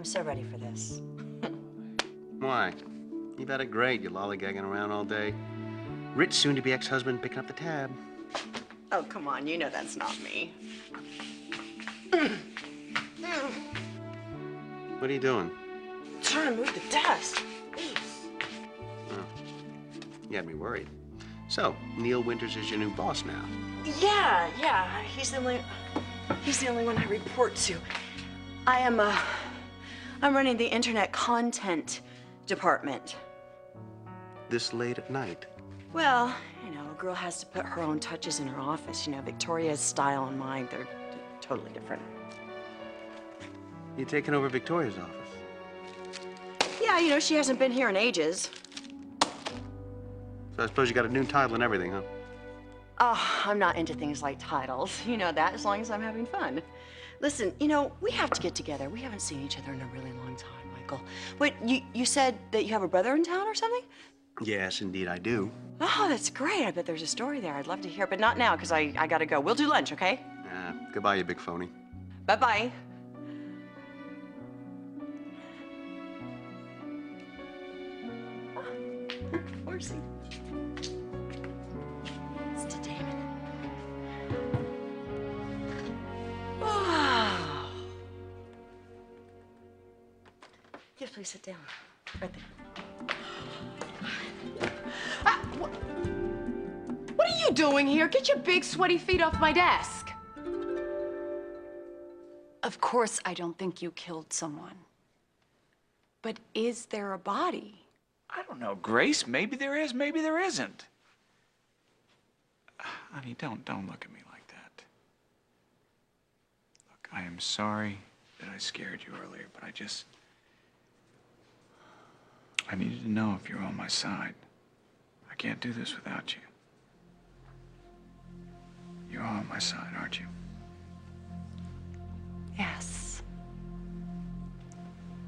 so ready for this. Why? You've had it great. You're lollygagging around all day. Rich, soon-to-be ex-husband, picking up the tab. Oh, come on, you know that's not me. What are you doing? I'm trying to move the desk. Oh, you had me worried. So, Neil Winters is your new boss now. Yeah. He's the only one I report to. I'm running the internet content department. This late at night? Well, you know, a girl has to put her own touches in her office. You know, Victoria's style and mine, they're totally different. You taking over Victoria's office? Yeah, you know, she hasn't been here in ages. So I suppose you got a new title and everything, huh? Oh, I'm not into things like titles. You know that, as long as I'm having fun. Listen, you know, we have to get together. We haven't seen each other in a really long time, Michael. Wait, you said that you have a brother in town or something? Yes, indeed I do. Oh, that's great. I bet there's a story there. I'd love to hear, but not now, because I gotta go. We'll do lunch, okay? Goodbye, you big phony. Bye-bye. Horsey. It's to Damon. Oh. Yes, please sit down. Right there. What are you doing here? Get your big, sweaty feet off my desk. Of course, I don't think you killed someone. But is there a body? I don't know, Grace. Maybe there is, maybe there isn't. Honey, don't look at me like that. Look, I am sorry that I scared you earlier, but I needed to know if you're on my side. I can't do this without you. You're on my side, aren't you? Yes.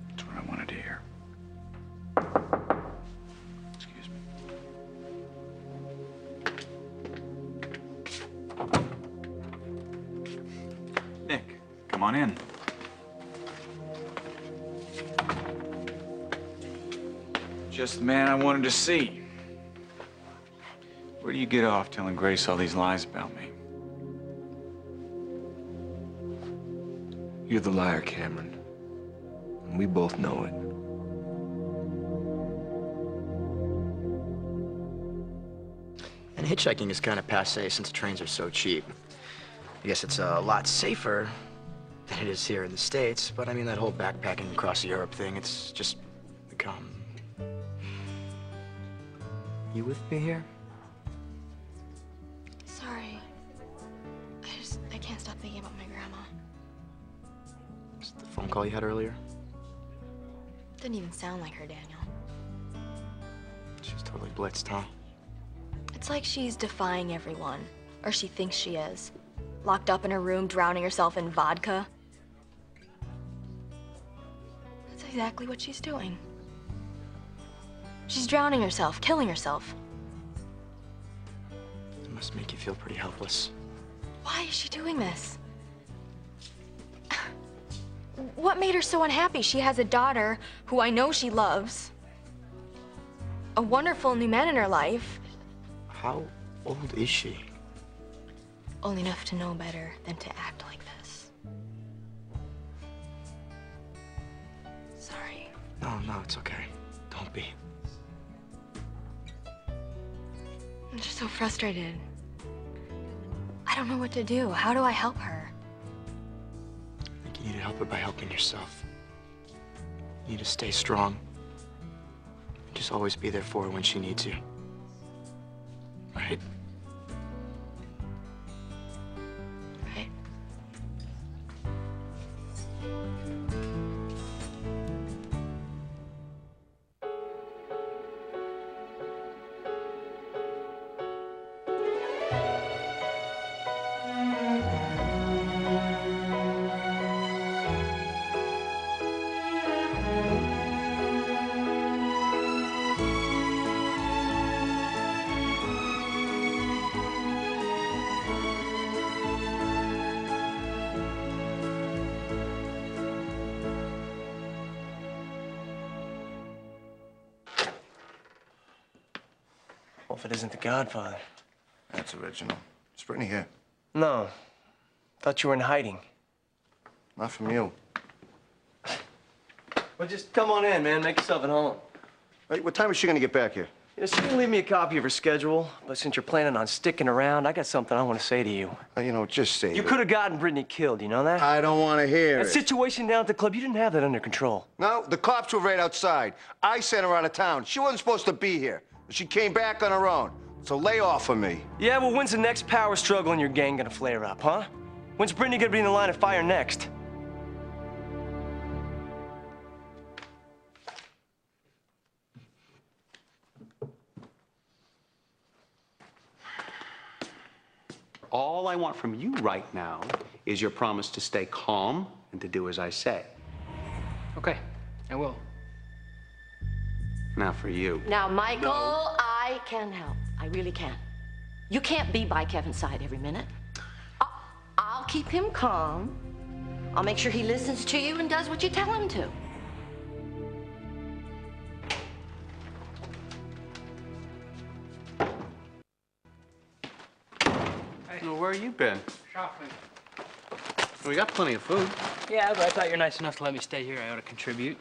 That's what I wanted to hear. Excuse me. Nick, come on in. Just the man I wanted to see. Where do you get off telling Grace all these lies about me? You're the liar, Cameron. And we both know it. And hitchhiking is kind of passé since trains are so cheap. I guess it's a lot safer than it is here in the States, but I mean, that whole backpacking across Europe thing, it's just become... You with me here? Sorry. I can't stop thinking about my grandma. Is it the phone call you had earlier? Didn't even sound like her, Daniel. She's totally blitzed, huh? It's like she's defying everyone, or she thinks she is. Locked up in her room, drowning herself in vodka. That's exactly what she's doing. She's drowning herself, killing herself. It must make you feel pretty helpless. Why is she doing this? What made her so unhappy? She has a daughter who I know she loves. A wonderful new man in her life. How old is she? Old enough to know better than to act like this. Sorry. No, it's okay. Don't be. I'm just so frustrated. I don't know what to do. How do I help her? I think you need to help her by helping yourself. You need to stay strong. Just always be there for her when she needs you. Right? Right. outfit isn't The Godfather. That's original. Is Brittany here? No. Thought you were in hiding. Not from you. Well, just come on in, man. Make yourself at home. Hey, what time is she gonna get back here? You know, she didn't leave me a copy of her schedule, but since you're planning on sticking around, I got something I want to say to you. You know, just say You it. could have gotten Brittany killed, you know that? I don't want to hear That it. situation down at the club, you didn't have that under control. No, the cops were right outside. I sent her out of town. She wasn't supposed to be here. She came back on her own. So lay off of me. Yeah, well, when's the next power struggle in your gang gonna flare up, huh? When's Brittany gonna be in the line of fire next? All I want from you right now is your promise to stay calm and to do as I say. Okay, I will. Now for you. Now, Michael, I can help. I really can. You can't be by Kevin's side every minute. I'll keep him calm. I'll make sure he listens to you and does what you tell him to. Well, where have you been? Shopping. We got plenty of food. Yeah, but I thought you're nice enough to let me stay here. I ought to contribute.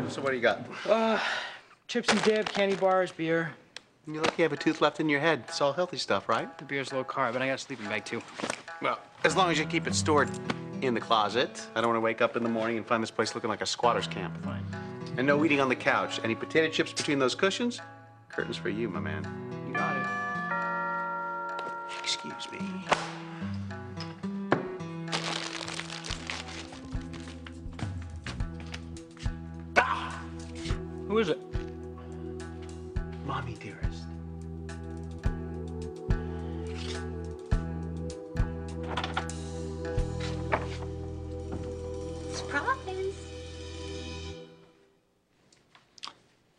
So what do you got? Chips and dip, candy bars, beer. You look, you have a tooth left in your head. It's all healthy stuff, right? The beer's low carb, and I got a sleeping bag too. Well, as long as you keep it stored in the closet. I don't want to wake up in the morning and find this place looking like a squatter's camp. Fine. And no eating on the couch. Any potato chips between those cushions? Curtains for you, my man. You got it. Excuse me. Who is it? Mommy, dearest. Surprise.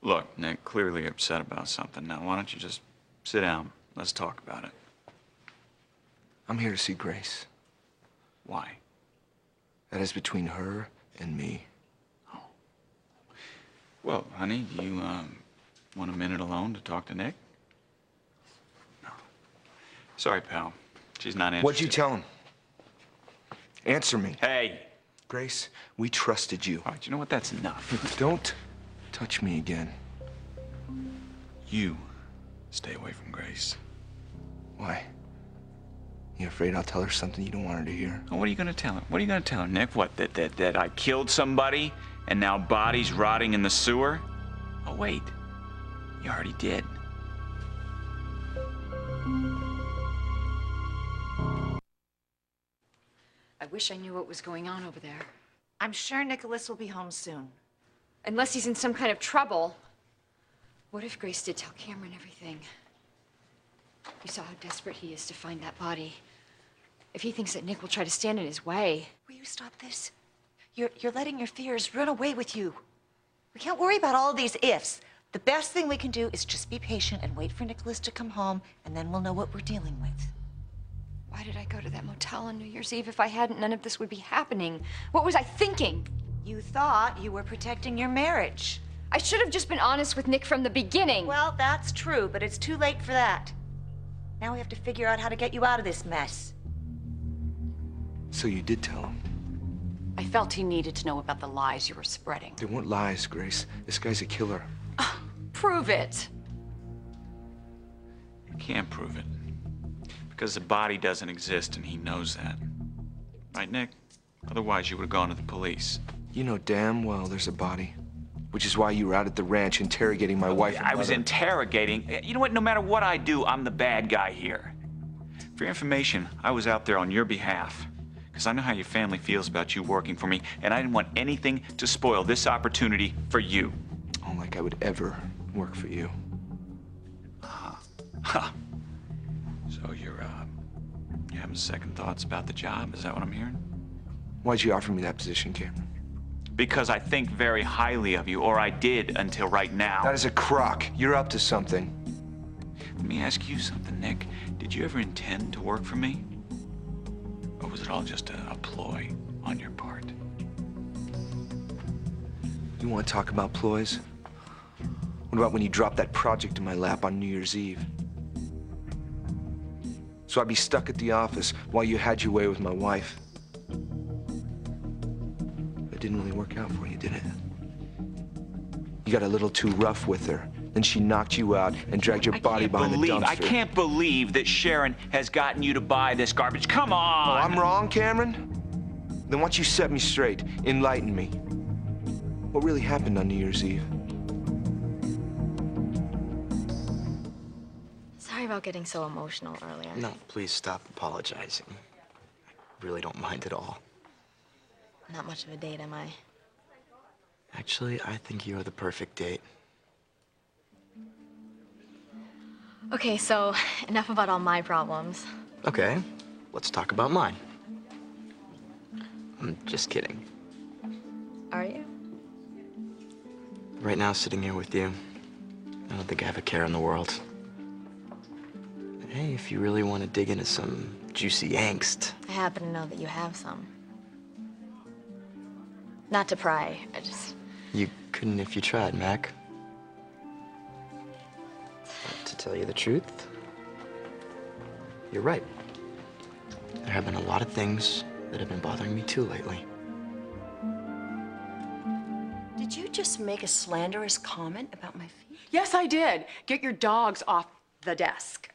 Look, Nick, clearly upset about something. Now, why don't you just sit down? Let's talk about it. I'm here to see Grace. Why? That is between her and me. Well, honey, do you, want a minute alone to talk to Nick? No. Sorry, pal. She's not interested. What'd you tell him? Answer me. Hey! Grace, we trusted you. All right, you know what? That's enough. Don't touch me again. You stay away from Grace. Why? You afraid I'll tell her something you don't want her to hear? Oh, what are you gonna tell her? What are you gonna tell her, Nick? What, that I killed somebody and now bodies rotting in the sewer? Oh, wait. You already did. I wish I knew what was going on over there. I'm sure Nicholas will be home soon. Unless he's in some kind of trouble. What if Grace did tell Cameron everything? You saw how desperate he is to find that body. If he thinks that Nick will try to stand in his way. Will you stop this? You're letting your fears run away with you. We can't worry about all these ifs. The best thing we can do is just be patient and wait for Nicholas to come home, and then we'll know what we're dealing with. Why did I go to that motel on New Year's Eve? If I hadn't, none of this would be happening. What was I thinking? You thought you were protecting your marriage. I should have just been honest with Nick from the beginning. Well, that's true, but it's too late for that. Now we have to figure out how to get you out of this mess. So you did tell him? I felt he needed to know about the lies you were spreading. They weren't lies, Grace. This guy's a killer. Prove it. You can't prove it. Because the body doesn't exist and he knows that. Right, Nick? Otherwise, you would have gone to the police. You know damn well there's a body. Which is why you were out at the ranch interrogating my wife and I was mother. interrogating. You know what? No matter what I do, I'm the bad guy here. For your information, I was out there on your behalf. Because I know how your family feels about you working for me, and I didn't want anything to spoil this opportunity for you. Oh, like I would ever work for you. Ha. So you're having second thoughts about the job? Is that what I'm hearing? Why'd you offer me that position, Cameron? Because I think very highly of you, or I did until right now. That is a crock. You're up to something. Let me ask you something, Nick. Did you ever intend to work for me? Or was it all just a ploy on your part? You want to talk about ploys? What about when you dropped that project in my lap on New Year's Eve? So I'd be stuck at the office while you had your way with my wife. It didn't really work out for you, did it? You got a little too rough with her. Then she knocked you out and dragged your body behind the dumpster. I can't believe that Sharon has gotten you to buy this garbage. Come on! Oh, I'm wrong, Cameron? Then why don't you set me straight, enlighten me? What really happened on New Year's Eve? Sorry about getting so emotional earlier. No, please stop apologizing. I really don't mind at all. Not much of a date, am I? Actually, I think you're the perfect date. Okay, so enough about all my problems. Okay, let's talk about mine. I'm just kidding. Are you? Right now, sitting here with you, I don't think I have a care in the world. Hey, if you really want to dig into some juicy angst. I happen to know that you have some. Not to pry, I just... You couldn't if you tried, Mac. But to tell you the truth, you're right. There have been a lot of things that have been bothering me too lately. Did you just make a slanderous comment about my feet? Yes, I did. Get your dogs off the desk.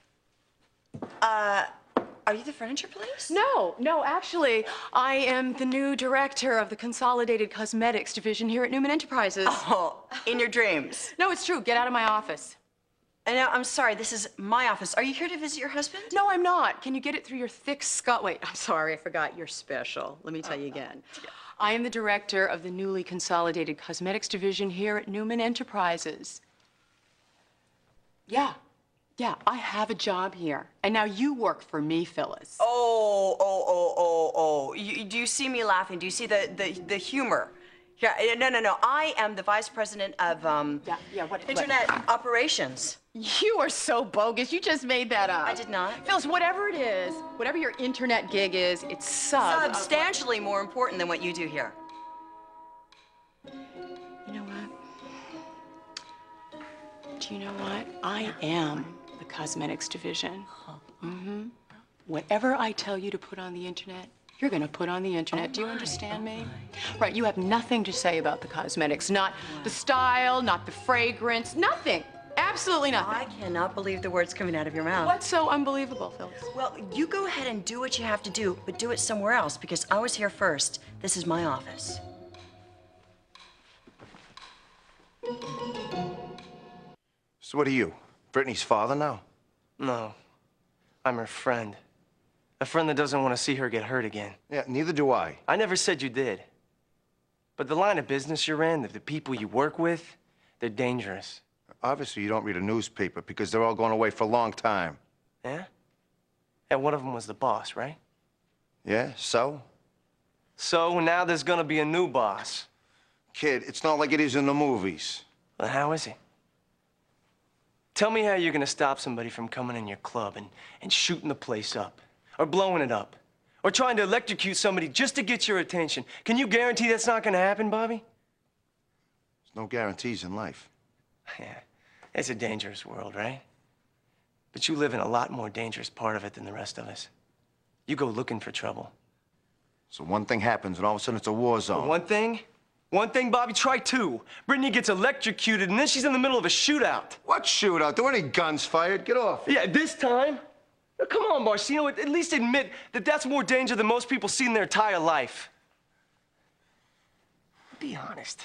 Are you the furniture police? No, actually, I am the new director of the Consolidated Cosmetics Division here at Newman Enterprises. Oh, in your dreams. No, it's true. Get out of my office. No, I'm sorry, this is my office. Are you here to visit your husband? No, I'm not. Can you get it through your thick skull? Wait, I'm sorry, I forgot. You're special. Let me tell you again. I am the director of the newly consolidated cosmetics division here at Newman Enterprises. Yeah, I have a job here. And now you work for me, Phyllis. Oh. Do you see me laughing? Do you see the humor? Yeah, no. I am the vice president of, what? Internet operations. You are so bogus. You just made that up. I did not. Phyllis, whatever it is, whatever your internet gig is, it's substantially more important than what you do here. You know what? Do you know what? I am the cosmetics division. Mm-hmm. Whatever I tell you to put on the internet, you're gonna put on the internet. Do you understand me? Right, you have nothing to say about the cosmetics. Not the style, not the fragrance, nothing. Absolutely nothing. I cannot believe the words coming out of your mouth. What's so unbelievable, Phyllis? Well, you go ahead and do what you have to do, but do it somewhere else, because I was here first. This is my office. So what are you, Brittany's father now? No, I'm her friend. A friend that doesn't want to see her get hurt again. Yeah, neither do I. I never said you did. But the line of business you're in, the people you work with, they're dangerous. Obviously, you don't read a newspaper because they're all going away for a long time. Yeah? And one of them was the boss, right? Yeah, so? So now there's gonna be a new boss. Kid, it's not like it is in the movies. Well, how is he? Tell me how you're gonna stop somebody from coming in your club and shooting the place up, or blowing it up, or trying to electrocute somebody just to get your attention. Can you guarantee that's not gonna happen, Bobby? There's no guarantees in life. Yeah, it's a dangerous world, right? But you live in a lot more dangerous part of it than the rest of us. You go looking for trouble. So one thing happens and all of a sudden it's a war zone. One thing, Bobby, try two. Brittany gets electrocuted and then she's in the middle of a shootout. What shootout? There weren't any guns fired. Get off. Yeah, this time? Now, come on, Marcino, at least admit that that's more danger than most people see in their entire life. Be honest.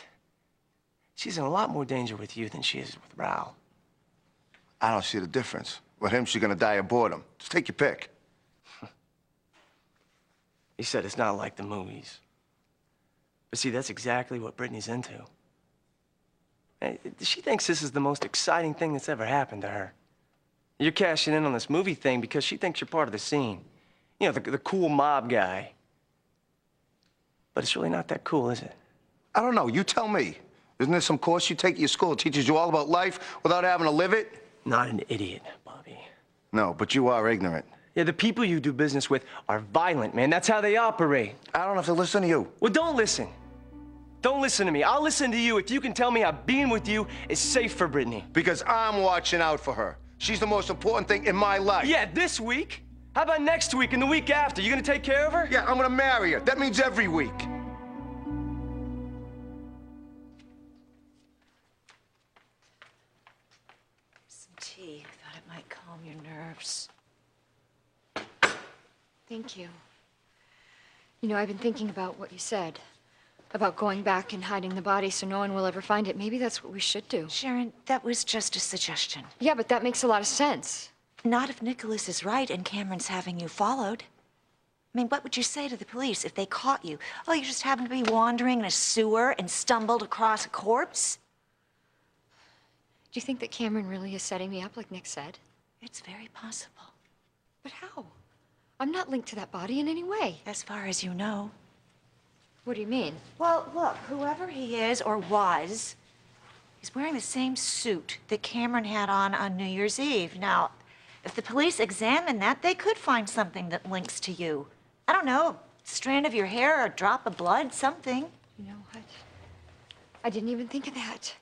She's in a lot more danger with you than she is with Raul. I don't see the difference. With him, she's gonna die of boredom. Just take your pick. He said it's not like the movies. But see, that's exactly what Brittany's into. She thinks this is the most exciting thing that's ever happened to her. You're cashing in on this movie thing because she thinks you're part of the scene. You know, the cool mob guy. But it's really not that cool, is it? I don't know. You tell me. Isn't there some course you take at your school that teaches you all about life without having to live it? Not an idiot, Bobby. No, but you are ignorant. Yeah, the people you do business with are violent, man. That's how they operate. I don't have to listen to you. Well, don't listen. Don't listen to me. I'll listen to you if you can tell me how being with you is safe for Brittany. Because I'm watching out for her. She's the most important thing in my life. Yeah, this week? How about next week and the week after? You gonna take care of her? Yeah, I'm gonna marry her. That means every week. Some tea. I thought it might calm your nerves. Thank you. You know, I've been thinking about what you said. About going back and hiding the body so no one will ever find it. Maybe that's what we should do. Sharon, that was just a suggestion. Yeah, but that makes a lot of sense. Not if Nicholas is right and Cameron's having you followed. I mean, what would you say to the police if they caught you? Oh, you just happened to be wandering in a sewer and stumbled across a corpse? Do you think that Cameron really is setting me up like Nick said? It's very possible. But how? I'm not linked to that body in any way. As far as you know. What do you mean? Well, look, whoever he is or was, he's wearing the same suit that Cameron had on New Year's Eve. Now, if the police examine that, they could find something that links to you. I don't know, a strand of your hair or a drop of blood, something. You know what? I didn't even think of that.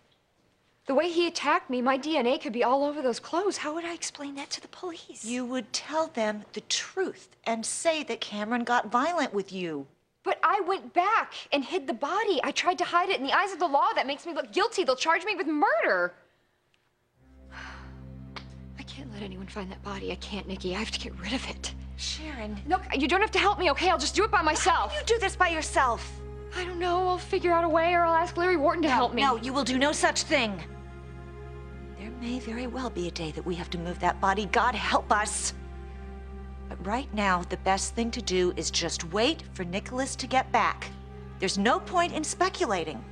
The way he attacked me, my DNA could be all over those clothes. How would I explain that to the police? You would tell them the truth and say that Cameron got violent with you. But I went back and hid the body. I tried to hide it in the eyes of the law. That makes me look guilty. They'll charge me with murder. I can't let anyone find that body. I can't, Nikki. I have to get rid of it. Sharon. Look, you don't have to help me, okay? I'll just do it by myself. How do you do this by yourself? I don't know. I'll figure out a way, or I'll ask Larry Wharton to help me. No, you will do no such thing. There may very well be a day that we have to move that body. God help us. But right now, the best thing to do is just wait for Nicholas to get back. There's no point in speculating.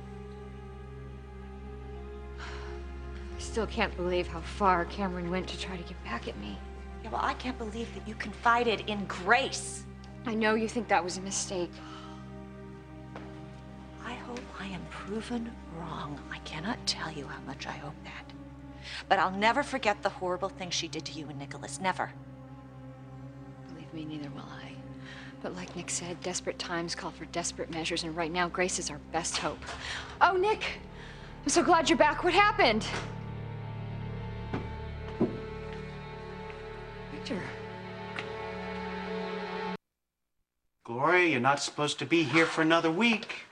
I still can't believe how far Cameron went to try to get back at me. Yeah, well, I can't believe that you confided in Grace. I know you think that was a mistake. I hope I am proven wrong. I cannot tell you how much I hope that. But I'll never forget the horrible thing she did to you and Nicholas. Never. Believe me, neither will I. But like Nick said, desperate times call for desperate measures, and right now, Grace is our best hope. Oh, Nick! I'm so glad you're back. What happened? Victor. Gloria, you're not supposed to be here for another week.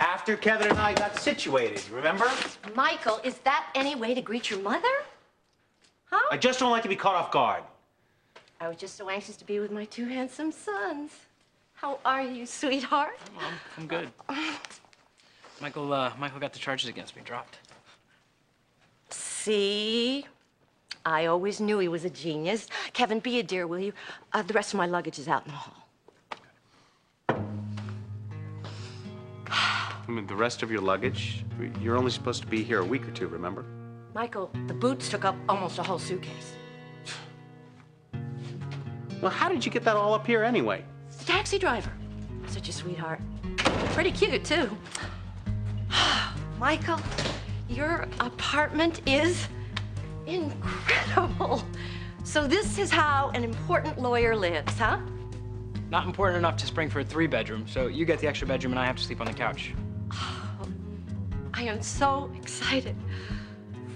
After Kevin and I got situated, remember? Michael, is that any way to greet your mother? Huh? I just don't like to be caught off guard. I was just so anxious to be with my two handsome sons. How are you, sweetheart? I'm good. Michael got the charges against me dropped. See? I always knew he was a genius. Kevin, be a dear, will you? The rest of my luggage is out in the hall. I mean, the rest of your luggage? You're only supposed to be here a week or two, remember? Michael, the boots took up almost a whole suitcase. Well, how did you get that all up here anyway? The taxi driver. Such a sweetheart. Pretty cute, too. Michael, your apartment is incredible. So this is how an important lawyer lives, huh? Not important enough to spring for a 3-bedroom, so you get the extra bedroom and I have to sleep on the couch. I am so excited.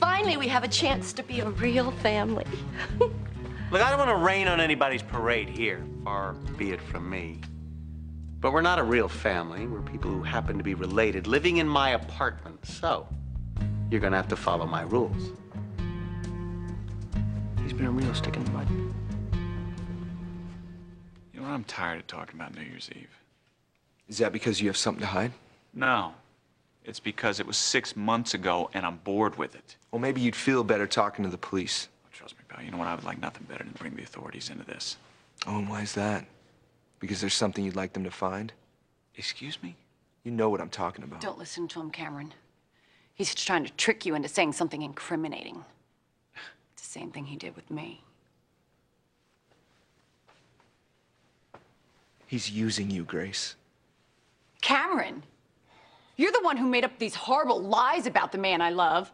Finally, we have a chance to be a real family. Look, I don't want to rain on anybody's parade here, far be it from me. But we're not a real family. We're people who happen to be related, living in my apartment. So, you're gonna have to follow my rules. He's been a real stick in the mud. You know what? I'm tired of talking about New Year's Eve. Is that because you have something to hide? No. It's because it was 6 months ago and I'm bored with it. Well, maybe you'd feel better talking to the police. Trust me, pal. You know what? I would like nothing better than to bring the authorities into this. Oh, and why is that? Because there's something you'd like them to find? Excuse me? You know what I'm talking about. Don't listen to him, Cameron. He's trying to trick you into saying something incriminating. It's the same thing he did with me. He's using you, Grace. Cameron, you're the one who made up these horrible lies about the man I love,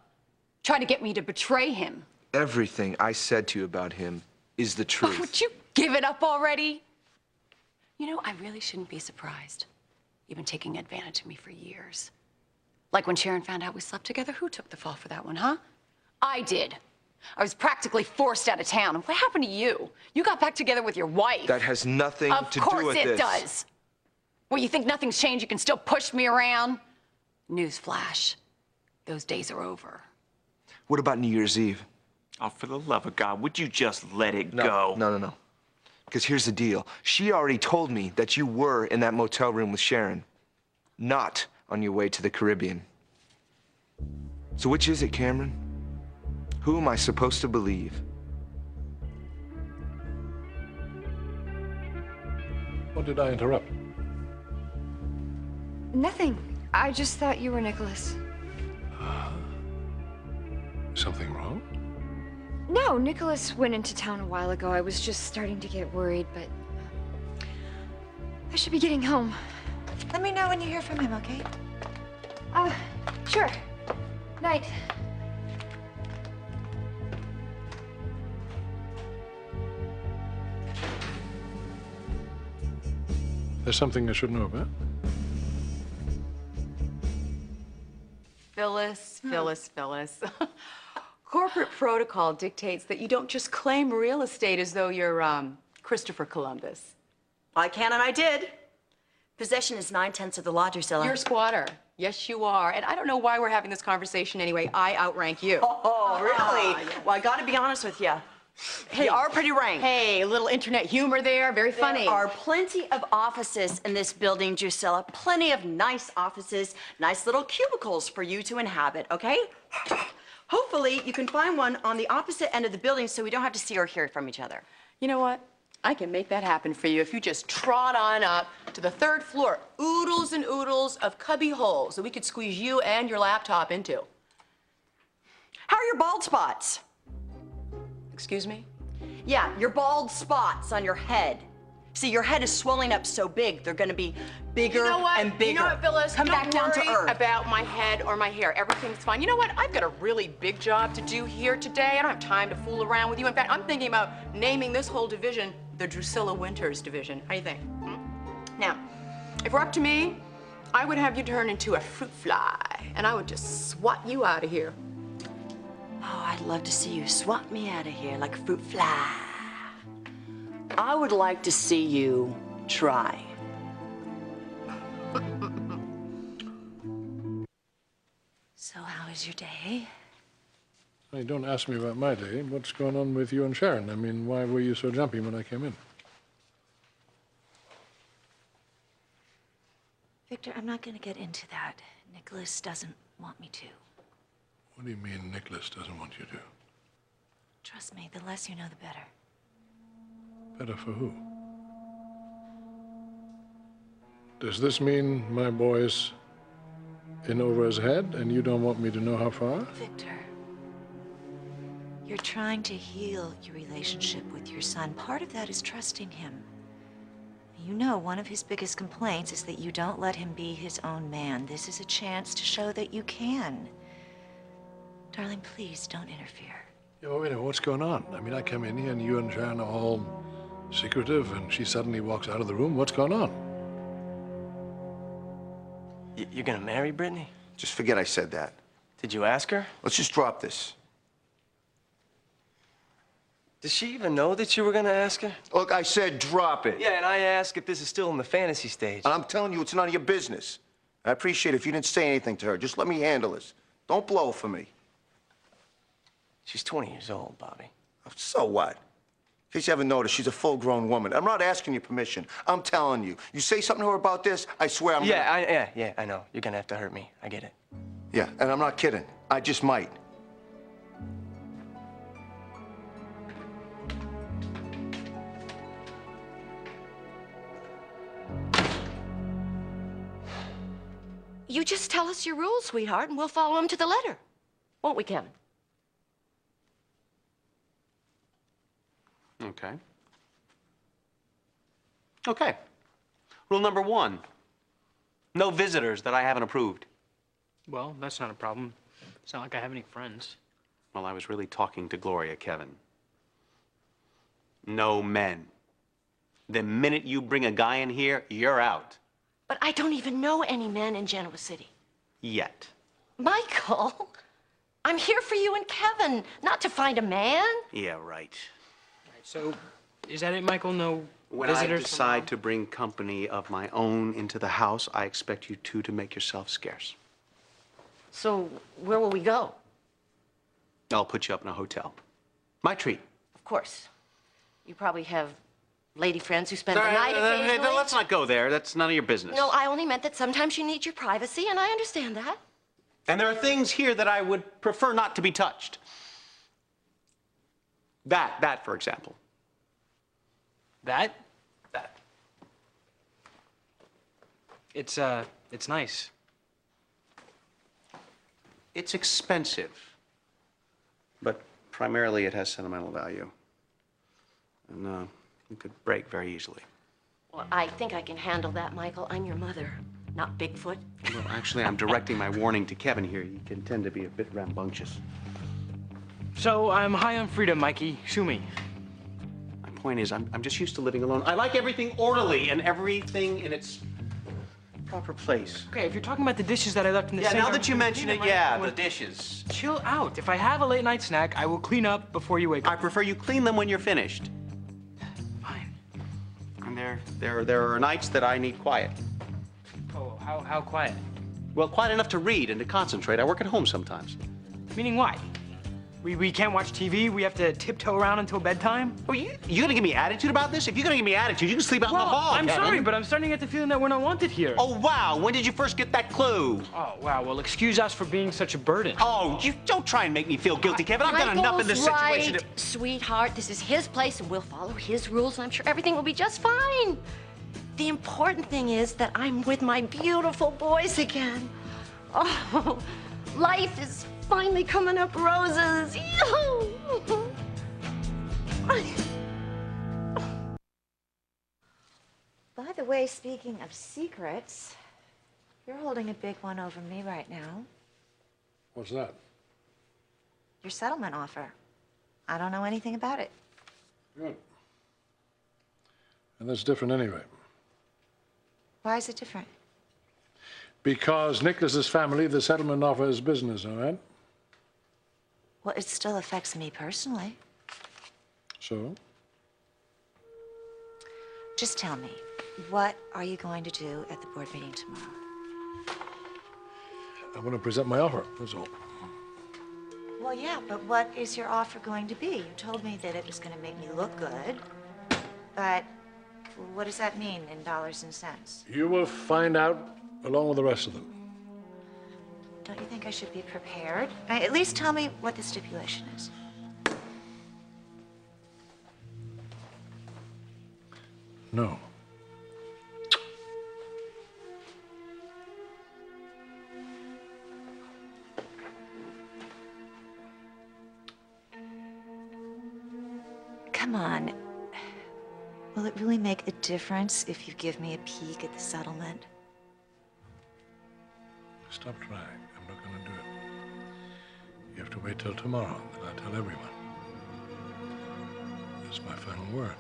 trying to get me to betray him. Everything I said to you about him is the truth. Would you give it up already? You know, I really shouldn't be surprised. You've been taking advantage of me for years. Like when Sharon found out we slept together, who took the fall for that one, huh? I did. I was practically forced out of town. What happened to you? You got back together with your wife. That has nothing Of to do course with it this. does. Well, you think nothing's changed? You can still push me around? Newsflash. Those days are over. What about New Year's Eve? Oh, for the love of God, would you just let it No, go? no. Because here's the deal. She already told me that you were in that motel room with Sharon, not on your way to the Caribbean. So which is it, Cameron? Who am I supposed to believe? What did I interrupt? Nothing. I just thought you were Nicholas. Something wrong? No, Nicholas went into town a while ago. I was just starting to get worried, but I should be getting home. Let me know when you hear from him, okay? Sure. Night. There's something I should know about. Phyllis. Corporate protocol dictates that you don't just claim real estate as though you're Christopher Columbus. I can and I did. Possession is 9/10 of the law, Drusilla. You're a squatter. Yes, you are. And I don't know why we're having this conversation anyway. I outrank you. Oh, really? Well, I gotta be honest with you. Hey, you are pretty ranked. Hey, a little internet humor there. Very funny. There are plenty of offices in this building, Drusilla. Plenty of nice offices, nice little cubicles for you to inhabit, okay? Hopefully, you can find one on the opposite end of the building so we don't have to see or hear from each other. You know what? I can make that happen for you if you just trot on up to the 3rd floor. Oodles and oodles of cubby holes that we could squeeze you and your laptop into. How are your bald spots? Excuse me? Yeah, your bald spots on your head. See, your head is swelling up so big, they're gonna be bigger and bigger. You know what, Phyllis? Come Don't back down to worry earth. about my head or my hair. Everything's fine. You know what? I've got a really big job to do here today. I don't have time to fool around with you. In fact, I'm thinking about naming this whole division the Drusilla Winters division. How do you think? Now, if we're up to me, I would have you turn into a fruit fly, and I would just swat you out of here. Oh, I'd love to see you swat me out of here like a fruit fly. I would like to see you try. So how was your day? Hey, don't ask me about my day. What's going on with you and Sharon? I mean, why were you so jumpy when I came in? Victor, I'm not going to get into that. Nicholas doesn't want me to. What do you mean Nicholas doesn't want you to? Trust me, the less you know, the better. Better for who? Does this mean my boy's in over his head and you don't want me to know how far? Victor, you're trying to heal your relationship with your son. Part of that is trusting him. You know, one of his biggest complaints is that you don't let him be his own man. This is a chance to show that you can. Darling, please don't interfere. Yeah, well, wait a minute, what's going on? I mean, I come in here and you and Sharon are all secretive and she suddenly walks out of the room. What's going on? You're gonna marry Brittany? Just forget I said that. Did you ask her? Let's just drop this. Does she even know that you were gonna ask her? Look, I said drop it. Yeah, and I ask if this is still in the fantasy stage. And I'm telling you, it's none of your business. I appreciate it if you didn't say anything to her. Just let me handle this. Don't blow for me. She's 20 years old, Bobby. So what? In case you haven't noticed, she's a full-grown woman. I'm not asking your permission. I'm telling you. You say something to her about this, I swear I'm Yeah, I know. You're gonna have to hurt me. I get it. Yeah, and I'm not kidding. I just might. You just tell us your rules, sweetheart, and we'll follow them to the letter. Won't we, Kevin? Okay. Okay. Rule number 1. No visitors that I haven't approved. Well, that's not a problem. It's not like I have any friends. Well, I was really talking to Gloria, Kevin. No men. The minute you bring a guy in here, you're out. But I don't even know any men in Genoa City. Yet. Michael, I'm here for you and Kevin, not to find a man. Yeah, right. So, is that it, Michael? No When visitors? I decide to bring company of my own into the house, I expect you two to make yourselves scarce. So where will we go? I'll put you up in a hotel. My treat. Of course. You probably have lady friends who spend the night occasionally. Let's not go there. That's none of your business. No, I only meant that sometimes you need your privacy, and I understand that. And there are things here that I would prefer not to be touched. That, for example. That? That. It's nice. It's expensive, but primarily it has sentimental value. And it could break very easily. Well, I think I can handle that, Michael. I'm your mother, not Bigfoot. Well, actually, I'm directing my warning to Kevin here. He can tend to be a bit rambunctious. So, I'm high on freedom, Mikey. Sue me. My point is, I'm just used to living alone. I like everything orderly and everything in its proper place. Okay, if you're talking about the dishes that I left in the Yeah, sink... now that you mention it, yeah, the the dishes. Chill out. If I have a late night snack, I will clean up before you wake up. I prefer you clean them when you're finished. Fine. And there are nights that I need quiet. Oh, how quiet? Well, quiet enough to read and to concentrate. I work at home sometimes. Meaning why? We can't watch TV? We have to tiptoe around until bedtime? Well, you gonna give me attitude about this? If you're gonna give me attitude, you can sleep out in the hall, I'm Kevin. sorry, but I'm starting to get the feeling that we're not wanted here. Oh, wow. When did you first get that clue? Oh, wow. Well, excuse us for being such a burden. Oh, you don't try and make me feel guilty, Kevin. I've done enough in this situation Right, to... sweetheart. This is his place, and we'll follow his rules, and I'm sure everything will be just fine. The important thing is that I'm with my beautiful boys again. Oh, life is finally coming up roses. By the way, speaking of secrets, you're holding a big one over me right now. What's that? Your settlement offer. I don't know anything about it. Good. And that's different anyway. Why is it different? Because Nicholas's family, the settlement offer is business, all right? Well, it still affects me personally. So? Just tell me, what are you going to do at the board meeting tomorrow? I want to present my offer, that's all. Well, yeah, but what is your offer going to be? You told me that it was going to make me look good, but what does that mean in dollars and cents? You will find out along with the rest of them. Don't you think I should be prepared? At least tell me what the stipulation is. No. Come on. Will it really make a difference if you give me a peek at the settlement? Stop trying. I'm not going to do it. You have to wait till tomorrow, then I'll tell everyone. That's my final word.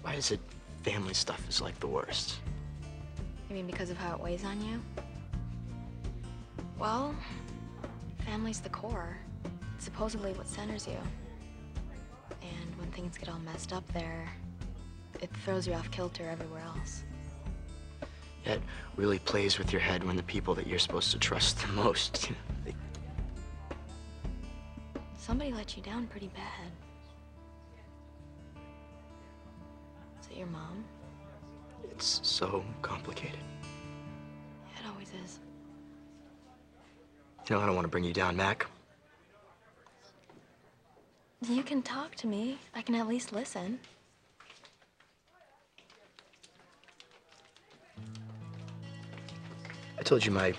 Why is it family stuff is like the worst? You mean because of how it weighs on you? Well, family's the core. It's supposedly what centers you. And when things get all messed up there, it throws you off kilter everywhere else. It really plays with your head when the people that you're supposed to trust the most, Somebody let you down pretty bad. Is it your mom? It's so complicated. It always is. You know, I don't want to bring you down, Mac. You can talk to me. I can at least listen. I told you my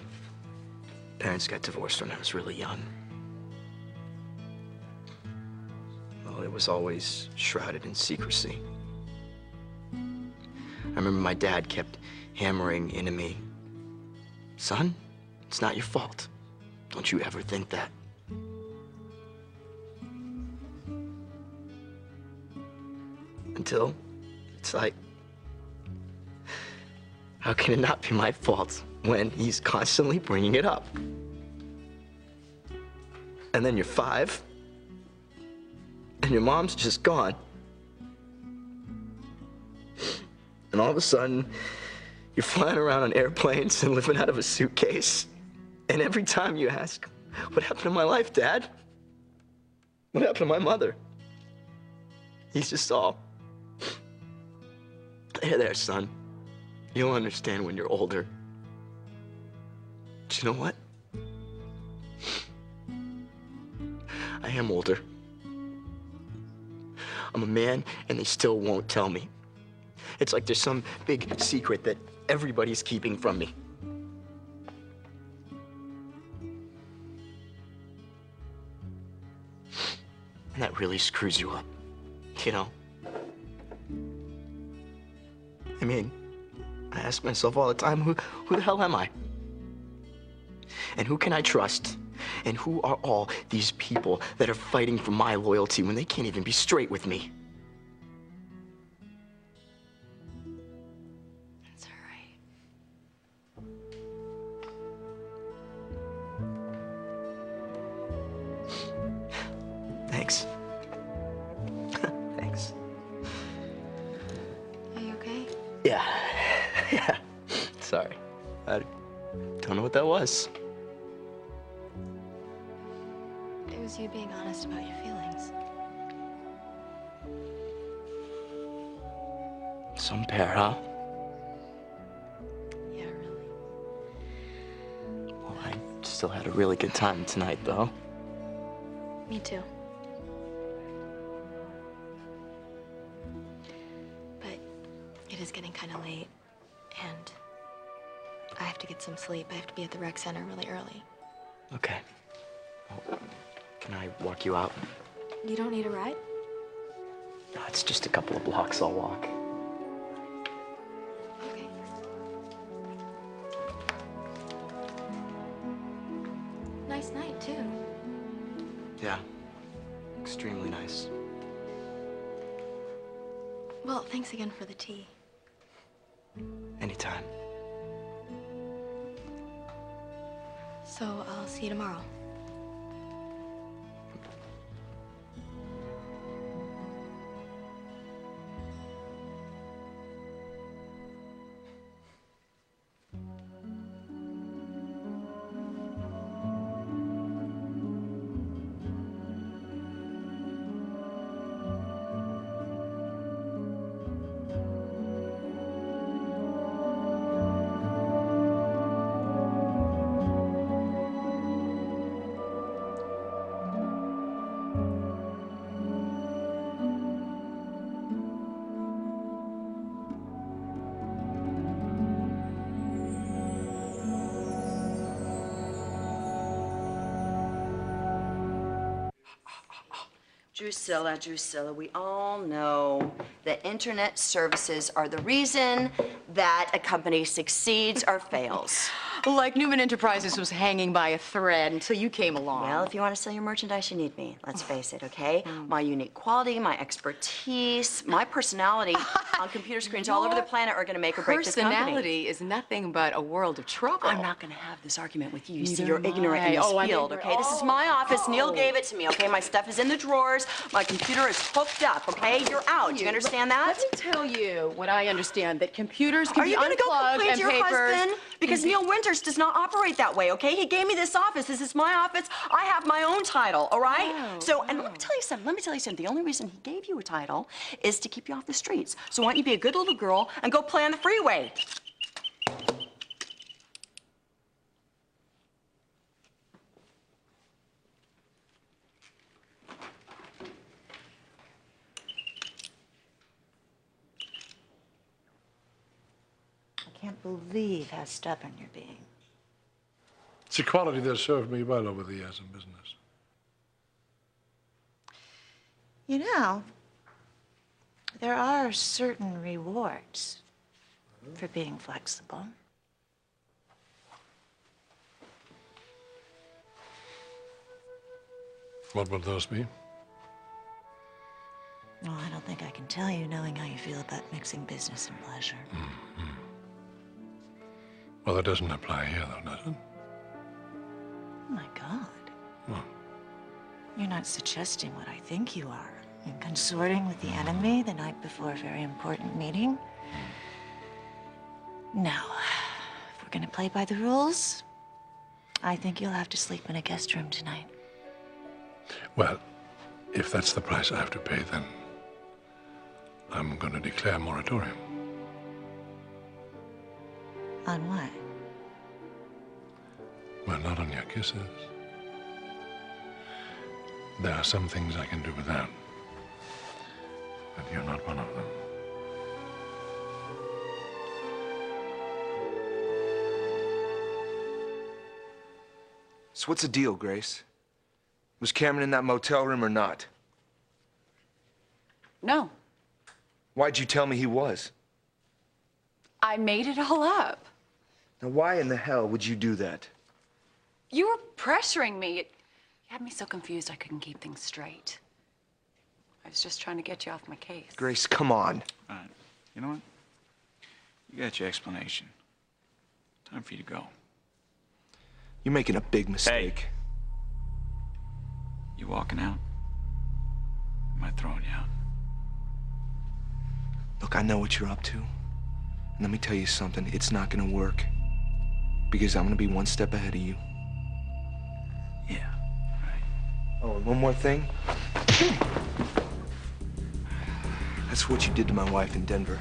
parents got divorced when I was really young. Well, it was always shrouded in secrecy. I remember my dad kept hammering into me, "Son, it's not your fault. Don't you ever think that." Until it's like, how can it not be my fault? when he's constantly bringing it up. And then you're 5, and your mom's just gone. And all of a sudden, you're flying around on airplanes and living out of a suitcase. And every time you ask, what happened to my life, Dad? What happened to my mother? He's just all, there, son. You'll understand when you're older. But you know what? I am older. I'm a man, and they still won't tell me. It's like there's some big secret that everybody's keeping from me. And that really screws you up, you know? I mean, I ask myself all the time, who the hell am I? And who can I trust? And who are all these people that are fighting for my loyalty when they can't even be straight with me? That's all right. Thanks. Thanks. Are you okay? Yeah. Yeah. Sorry. I don't know what that was. It was you being honest about your feelings. Some pair, huh? Yeah, really. Well, I still had a really good time tonight, though. Me too. But it is getting kind of late, and I have to get some sleep. I have to be at the rec center really early. Okay. Well, can I walk you out? You don't need a ride? No, it's just a couple of blocks. I'll walk. Okay. Nice night, too. Yeah. Extremely nice. Well, thanks again for the tea. Anytime. So I'll see you tomorrow. Drusilla, we all know that internet services are the reason that a company succeeds or fails. Like Newman Enterprises was hanging by a thread until you came along. Well, if you want to sell your merchandise, you need me. Let's face it, okay? My unique quality, my expertise, my personality on computer screens all over the planet are going to make or break this company. Personality is nothing but a world of trouble. I'm not going to have this argument with you. You see, Neither you're am ignorant I. in this Oh, field, okay? This is my office. Neil gave it to me, okay? My stuff is in the drawers. My computer is hooked up, okay? You're out. Do you understand that? Let me tell you what I understand, that computers can Are be you going to go unplugged complain and to your papers. husband? Because Neil Winters does not operate that way, okay? He gave me this office. This is my office. I have my own title, all right? And let me tell you something. The only reason he gave you a title is to keep you off the streets. So why don't you be a good little girl and go play on the freeway? I can't believe how stubborn you're being. It's a quality that's served me well over the years in business. You know, there are certain rewards for being flexible. What would those be? Well, I don't think I can tell you, knowing how you feel about mixing business and pleasure. Well, that doesn't apply here, though, does it? Oh, my God. What? You're not suggesting what I think you are. You're consorting with the enemy the night before a very important meeting. Now, if we're gonna play by the rules, I think you'll have to sleep in a guest room tonight. Well, if that's the price I have to pay, then I'm going to declare moratorium. On what? Well, not on your kisses. There are some things I can do without, but you're not one of them. So what's the deal, Grace? Was Cameron in that motel room or not? No, Why'd you tell me he was? I made it all up. Now, why in the hell would you do that? You were pressuring me. You had me so confused I couldn't keep things straight. I was just trying to get you off my case. Grace, come on. All right. You know what? You got your explanation. Time for you to go. You're making a big mistake. You walking out? Am I throwing you out? Look, I know what you're up to. And let me tell you something, it's not gonna work. Because I'm gonna be one step ahead of you. Yeah, right. Oh, and one more thing. That's what you did to my wife in Denver.